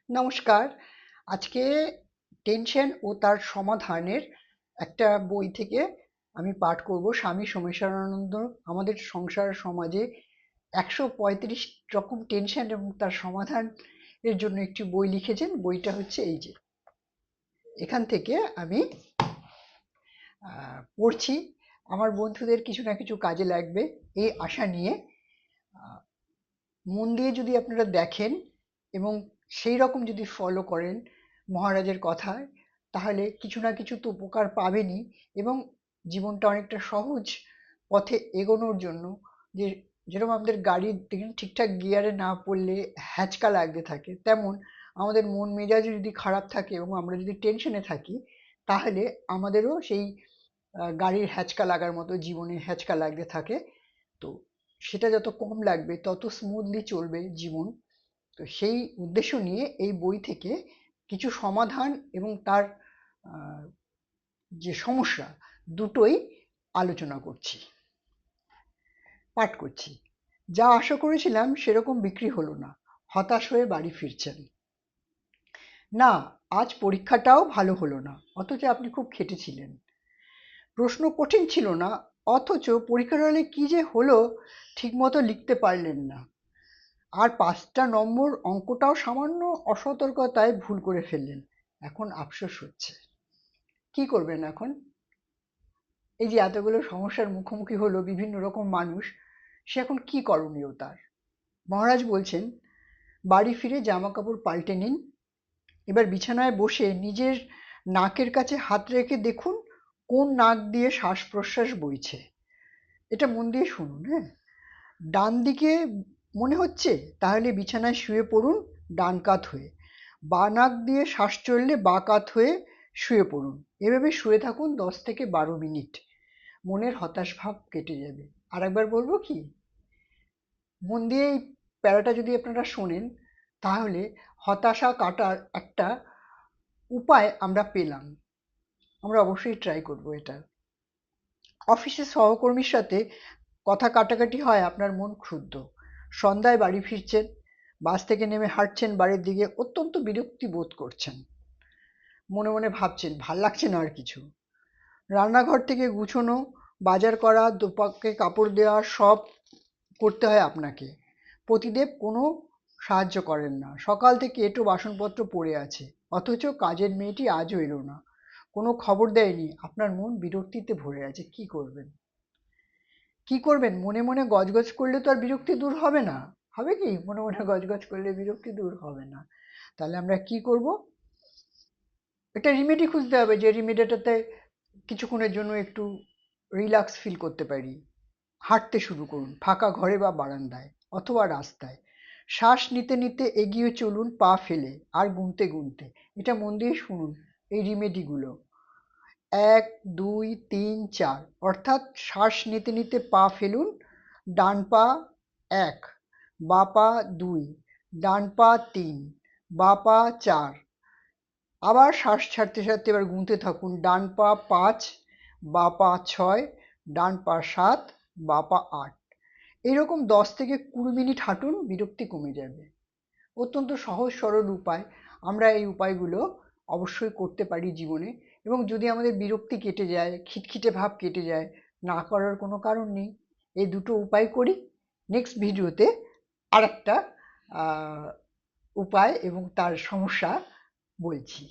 নমস্কার। আজকে tension oh তার সমাধানের একটা বই থেকে আমি পাঠ করব। স্বামী সোমেশ্বরানন্দ আমাদের সংসার সমাজে ১৩৫ রকম টেনশন এবং তার সমাধান এর জন্য একটি বই লিখেছেন। বইটা হচ্ছে এই যে, এখান থেকে আমি পড়ছি। আমার বন্ধুদের কিছু না কিছু কাজে লাগবে এই আশা নিয়ে। আহ, মন দিয়ে যদি আপনারা দেখেন এবং সেই রকম যদি ফলো করেন মহারাজের কথায়, তাহলে কিছু না কিছু তো উপকার পাবেনই। এবং জীবনটা অনেকটা সহজ পথে এগোনোর জন্য, যে যেরকম আমাদের গাড়ি দেখুন ঠিকঠাক গিয়ারে না পড়লে হ্যাচকা লাগতে থাকে, তেমন আমাদের মন মেজাজ যদি খারাপ থাকে এবং আমরা যদি টেনশনে থাকি, তাহলে আমাদেরও সেই গাড়ির হ্যাচকা লাগার মতো জীবনে হ্যাচকা লাগতে থাকে। তো সেটা যত কম লাগবে তত স্মুথলি চলবে জীবন। তো সেই উদ্দেশ্য নিয়ে এই বই থেকে কিছু সমাধান এবং তার আহ, যে সমস্যা, দুটোই আলোচনা করছি, পাঠ করছি। যা আশা করেছিলাম সেরকম বিক্রি হলো না, হতাশ হয়ে বাড়ি ফিরছেন। না, আজ পরীক্ষাটাও ভালো হলো না, অথচ আপনি খুব খেটেছিলেন। প্রশ্ন কঠিন ছিল না, অথচ পরীক্ষার হলে কি যে হলো ঠিকমতো লিখতে পারলেন না। আর ৫টা নম্বর অঙ্কটাও সামান্য অসতর্কতায় ভুল করে ফেললেন। এখন আফসোস হচ্ছে। কি করবেন এখন? এই যে এতগুলো সমস্যার মুখোমুখি হলো বিভিন্ন রকম মানুষ, সে এখন কি করণীয় তার? মহারাজ বলছেন, বাড়ি ফিরে জামা কাপড় পাল্টে নিন। এবার বিছানায় বসে নিজের নাকের কাছে হাত রেখে দেখুন কোন নাক দিয়ে শ্বাস প্রশ্বাস বইছে। এটা মন দিয়ে শুনুন, হ্যাঁ? ডান দিকে মনে হচ্ছে, তাহলে বিছানায় শুয়ে পড়ুন ডান কাত হয়ে। বাঁ নাক দিয়ে শ্বাস চললে বাঁ কাত হয়ে শুয়ে পড়ুন। এভাবে শুয়ে থাকুন ১০ থেকে ১২ মিনিট। মনের হতাশ ভাব কেটে যাবে। আর একবার বলবো কি, মন দিয়ে এই প্যারাটা যদি আপনারা শোনেন, তাহলে হতাশা কাটার একটা উপায় আমরা পেলাম। আমরা অবশ্যই ট্রাই করব এটা। অফিসে সহকর্মীর সাথে কথা কাটাকাটি হয়, আপনার মন ক্ষুব্ধ। সন্ধ্যায় বাড়ি ফিরছেন, বাস থেকে নেমে হাঁটছেন বাড়ির দিকে, অত্যন্ত বিরক্তি বোধ করছেন। মনে মনে ভাবছেন ভাল লাগছে না আর কিছু। রান্নাঘর থেকে গুছোনো, বাজার করা, দুপাকে কাপড় দেওয়া, সব করতে হয় আপনাকে। পতিদেব কোনো সাহায্য করেন না। সকাল থেকে এঁটো বাসনপত্র পড়ে আছে, অথচ কাজের মেয়েটি আজও এলো না, কোনো খবর দেয়নি। আপনার মন বিরক্তিতে ভরে আছে। কি করবেন? কি করবেন? মনে মনে গজগজ করলে তো আর বিরক্তি দূর হবে না। হবে কি? মনে মনে গজগজ করলে বিরক্তি দূর হবে না। তাহলে আমরা কি করব? একটা রেমেডি খুঁজতে হবে, যে রেমেডিটাতে কিছুক্ষণের জন্য একটু রিল্যাক্স ফিল করতে পারি। হাঁটতে শুরু করুন, ফাঁকা ঘরে বা বারান্দায় অথবা রাস্তায়। শ্বাস নিতে নিতে এগিয়ে চলুন পা ফেলে আর গুনতে গুনতে। এটা মন দিয়ে শুনুন এই রেমেডিগুলো। ১, ২, ৩, ৪, অর্থাৎ শ্বাস নিতে নিতে পা ফেলুন। ডান পা ১, বাঁ পা ২, ডান পা ৩, বাঁ পা ৪। আবার শ্বাস ছাড়তে ছাড়তে এবার গুনতে থাকুন। ডান পা ৫, বাঁ পা ৬, ডান পা ৭, বাঁ পা ৮। এরকম ১০ থেকে ২০ মিনিট হাঁটুন, বিরক্তি কমে যাবে। অত্যন্ত সহজ সরল উপায়। আমরা এই উপায়গুলো অবশ্যই করতে পারি জীবনে। এবং যদি আমাদের বিরক্তি কেটে যায়, খিটখিটে ভাব কেটে যায়, না করার কোনো কারণ নেই। এই দুটো উপায় করি। নেক্সট ভিডিওতে আরেকটা আহ, উপায় এবং তার সমস্যা বলছি।